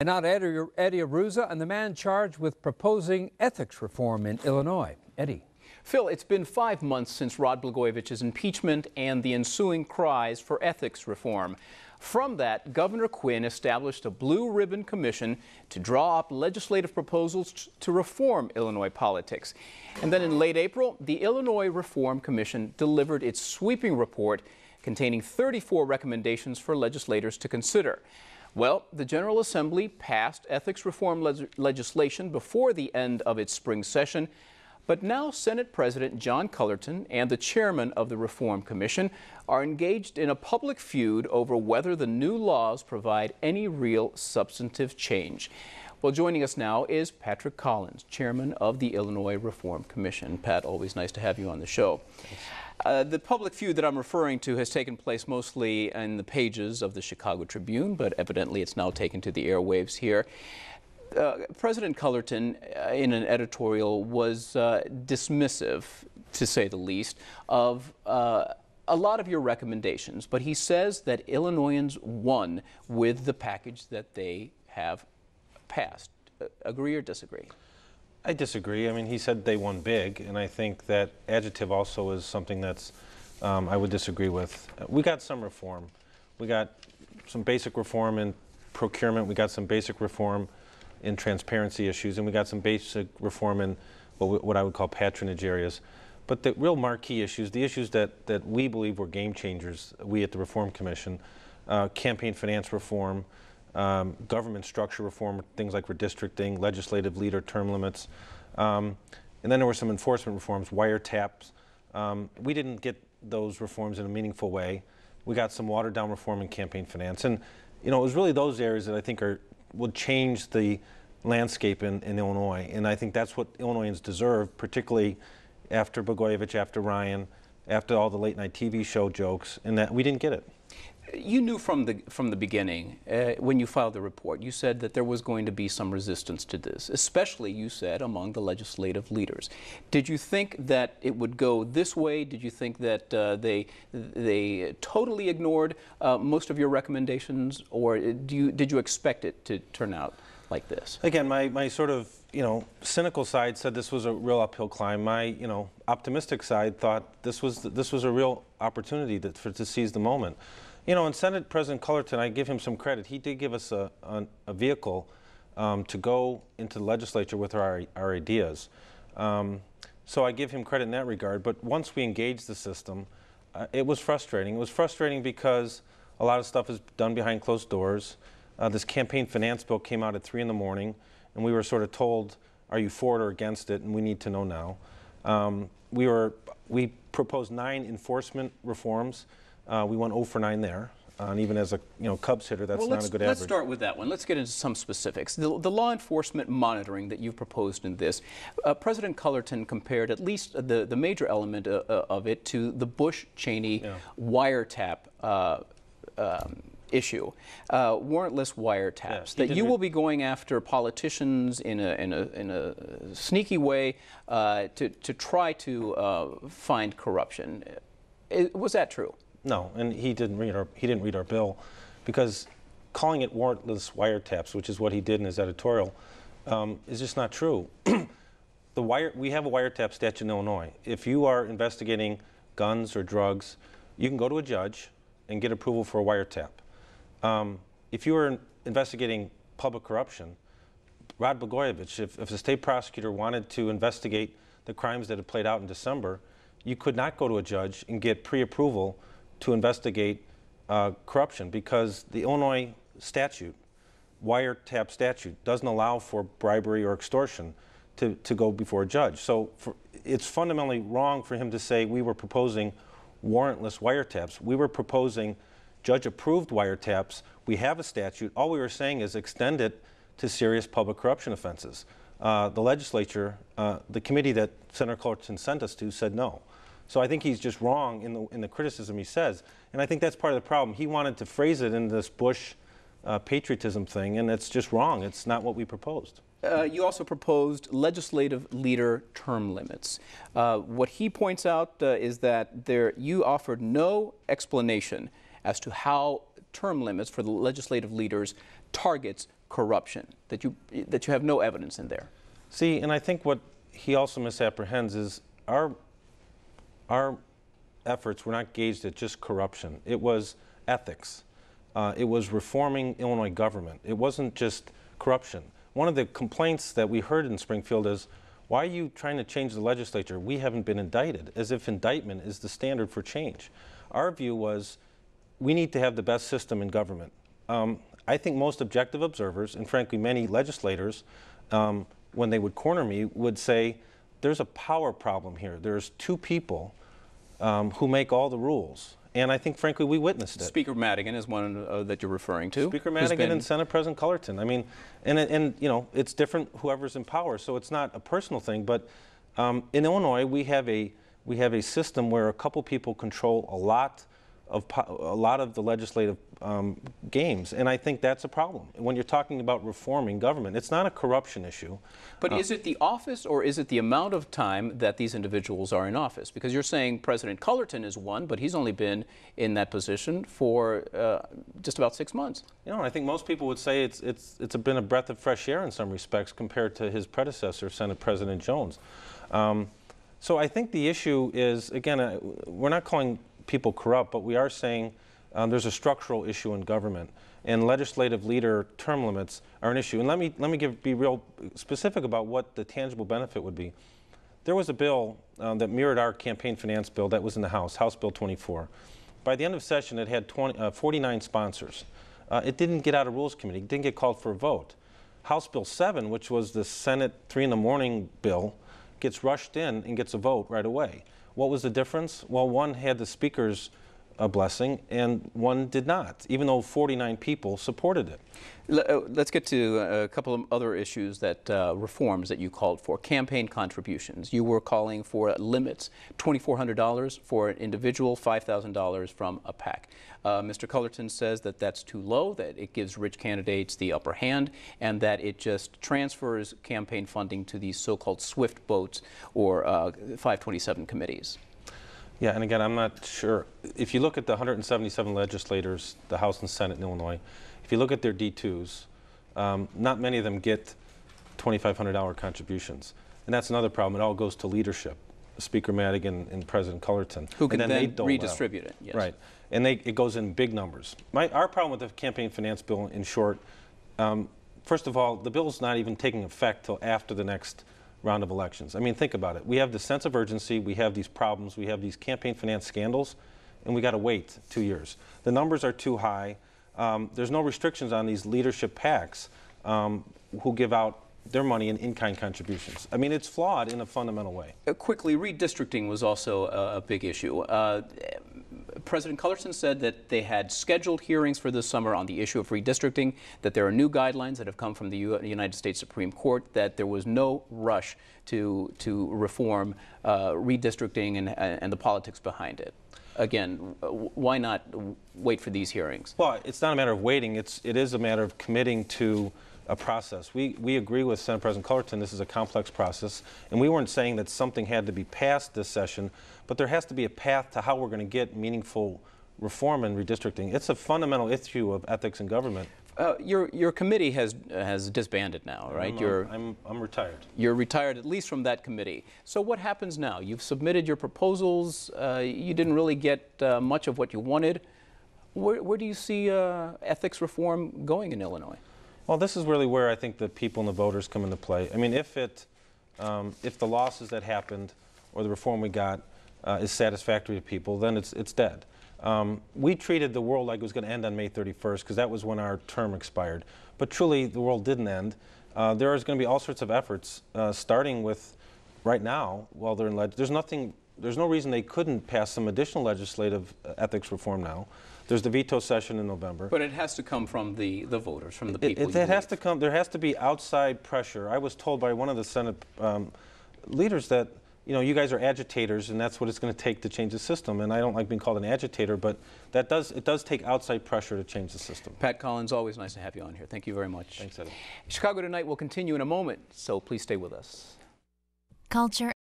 And now to Eddie Aruza and the man charged with proposing ethics reform in Illinois. Eddie. Phil, it's been 5 months since Rod Blagojevich's impeachment and the ensuing cries for ethics reform. From that, Governor Quinn established a blue ribbon commission to draw up legislative proposals to reform Illinois politics. And then in late April, the Illinois Reform Commission delivered its sweeping report containing 34 recommendations for legislators to consider. Well, the General Assembly passed ethics reform legislation before the end of its spring session. But now Senate President John Cullerton and the chairman of the Reform Commission are engaged in a public feud over whether the new laws provide any real substantive change. Well, joining us now is Patrick Collins, chairman of the Illinois Reform Commission. Pat, always nice to have you on the show. The public feud that I'm referring to has taken place mostly in the pages of the Chicago Tribune, but evidently it's now taken to the airwaves here. President Cullerton, in an editorial, was dismissive, to say the least, of a lot of your recommendations. But he says that Illinoisans won with the package that they have passed. Agree or disagree? I disagree. I mean, he said they won big, and I think that adjective also is something that's I would disagree with. We got some reform. We got some basic reform in procurement. We got some basic reform in transparency issues, and we got some basic reform in what I would call patronage areas. But the real marquee issues, the issues that we believe were game changers, we at the Reform Commission, campaign finance reform, government structure reform, things like redistricting, legislative leader term limits, and then there were some enforcement reforms, wiretaps. We didn't get those reforms in a meaningful way. We got some watered down reform in campaign finance, and it was really those areas that I think would change the landscape in Illinois, and I think that's what Illinoisans deserve, particularly after Blagojevich, after Ryan, after all the late night TV show jokes, and that we didn't get it. You knew from the beginning, when you filed the report, you said that there was going to be some resistance to this, especially, you said, among the legislative leaders. Did you think that it would go this way? Did you think that they totally ignored most of your recommendations, or did you expect it to turn out like this? Again, my sort of cynical side said this was a real uphill climb. My optimistic side thought this was a real opportunity to seize the moment. And Senate President Cullerton, I give him some credit. He did give us a vehicle to go into the legislature with our ideas. So I give him credit in that regard. But once we engaged the system, it was frustrating. It was frustrating because a lot of stuff is done behind closed doors. This campaign finance bill came out at 3 in the morning, and we were sort of told, are you for it or against it? And we need to know now. We proposed 9 enforcement reforms. We went 0 for 9 there, and even as a Cubs hitter, that's not a good average. Let's start with that one. Let's get into some specifics. The law enforcement monitoring that you've proposed in this, President Cullerton compared at least the major element of it to the Bush-Cheney wiretap issue, warrantless wiretaps. That you will be going after politicians in a sneaky way to try to find corruption. Was that true? No, and he didn't read our bill, because calling it warrantless wiretaps, which is what he did in his editorial, is just not true. We have a wiretap statute in Illinois. If you are investigating guns or drugs, you can go to a judge and get approval for a wiretap. If you are investigating public corruption, Rod Blagojevich, if the state prosecutor wanted to investigate the crimes that had played out in December, you could not go to a judge and get pre-approval to investigate corruption, because the Illinois statute, wiretap statute, doesn't allow for bribery or extortion to go before a judge. So it's fundamentally wrong for him to say we were proposing warrantless wiretaps. We were proposing judge-approved wiretaps. We have a statute. All we were saying is extend it to serious public corruption offenses. The legislature, the committee that Senator Cullerton sent us to, said no. So I think he's just wrong in the criticism he says. And I think that's part of the problem. He wanted to phrase it in this Bush patriotism thing, and it's just wrong. It's not what we proposed. You also proposed legislative leader term limits. What he points out is that you offered no explanation as to how term limits for the legislative leaders targets corruption, that you have no evidence in there. See, and I think what he also misapprehends is our efforts were not gauged at just corruption. It was ethics. It was reforming Illinois government. It wasn't just corruption. One of the complaints that we heard in Springfield is, why are you trying to change the legislature? We haven't been indicted, as if indictment is the standard for change. Our view was, we need to have the best system in government. I think most objective observers, and frankly many legislators, when they would corner me, would say, there's a power problem here. There's two people who make all the rules. And I think, frankly, we witnessed it. Speaker Madigan is one that you're referring to. Speaker Madigan and Senate President Cullerton. I mean, and you know, it's different whoever's in power, so it's not a personal thing. But in Illinois, we have a system where a couple people control a lot of the legislative games, and I think that's a problem. When you're talking about reforming government, it's not a corruption issue. But is it the office, or is it the amount of time that these individuals are in office? Because you're saying President Cullerton is one, but he's only been in that position for just about 6 months. You know, I think most people would say it's been a breath of fresh air in some respects compared to his predecessor, Senate President Jones. So I think the issue is, again, we're not calling people corrupt, but we are saying there's a structural issue in government, and legislative leader term limits are an issue. And let me be real specific about what the tangible benefit would be. There was a bill that mirrored our campaign finance bill that was in the House, House Bill 24. By the end of session, it had 49 sponsors. It didn't get out of Rules Committee. It didn't get called for a vote. House Bill 7, which was the Senate 3 in the morning bill, gets rushed in and gets a vote right away. What was the difference? Well, one had the Speaker's blessing and one did not, even though 49 people supported it. Let's get to a couple of other issues, that reforms that you called for. Campaign contributions. You were calling for limits, $2,400 for an individual, $5,000 from a PAC. Mr. Cullerton says that that's too low, that it gives rich candidates the upper hand, and that it just transfers campaign funding to these so-called SWIFT votes or 527 committees. Yeah, and again, I'm not sure. If you look at the 177 legislators, the House and Senate in Illinois, if you look at their D2s, not many of them get $2,500 contributions. And that's another problem. It all goes to leadership, Speaker Madigan and President Cullerton. Who can then redistribute it. Yes. Right. And it goes in big numbers. Our problem with the campaign finance bill, in short, first of all, the bill's not even taking effect till after the next round of elections. I mean, think about it. We have the sense of urgency, we have these problems, we have these campaign finance scandals, and we got to wait 2 years. The numbers are too high. There's no restrictions on these leadership PACs who give out their money in in-kind contributions. I mean, it's flawed in a fundamental way. Quickly, redistricting was also a big issue. President Cullerton said that they had scheduled hearings for this summer on the issue of redistricting, that there are new guidelines that have come from the United States Supreme Court, that there was no rush to reform redistricting and the politics behind it. Again, why not wait for these hearings? Well, it's not a matter of waiting. It is a matter of committing to a process. We agree with Senate President Cullerton this is a complex process, and we weren't saying that something had to be passed this session, but there has to be a path to how we're going to get meaningful reform and redistricting. It's a fundamental issue of ethics in government. Your committee has disbanded now, right? I'm retired. You're retired, at least from that committee. So what happens now? You've submitted your proposals. You didn't really get much of what you wanted. Where do you see ethics reform going in Illinois? Well, this is really where I think the people and the voters come into play. I mean, if the losses that happened or the reform we got is satisfactory to people, then it's dead. We treated the world like it was going to end on May 31st because that was when our term expired. But truly, the world didn't end. There is going to be all sorts of efforts, starting with right now, while they're in there's no reason they couldn't pass some additional legislative ethics reform now. There's the veto session in November. But it has to come from the voters, from the people. It has to come. There has to be outside pressure. I was told by one of the Senate leaders that, you know, you guys are agitators, and that's what it's going to take to change the system. And I don't like being called an agitator, but it does take outside pressure to change the system. Pat Collins, always nice to have you on here. Thank you very much. Thanks, Eddie. Chicago Tonight will continue in a moment, so please stay with us. Culture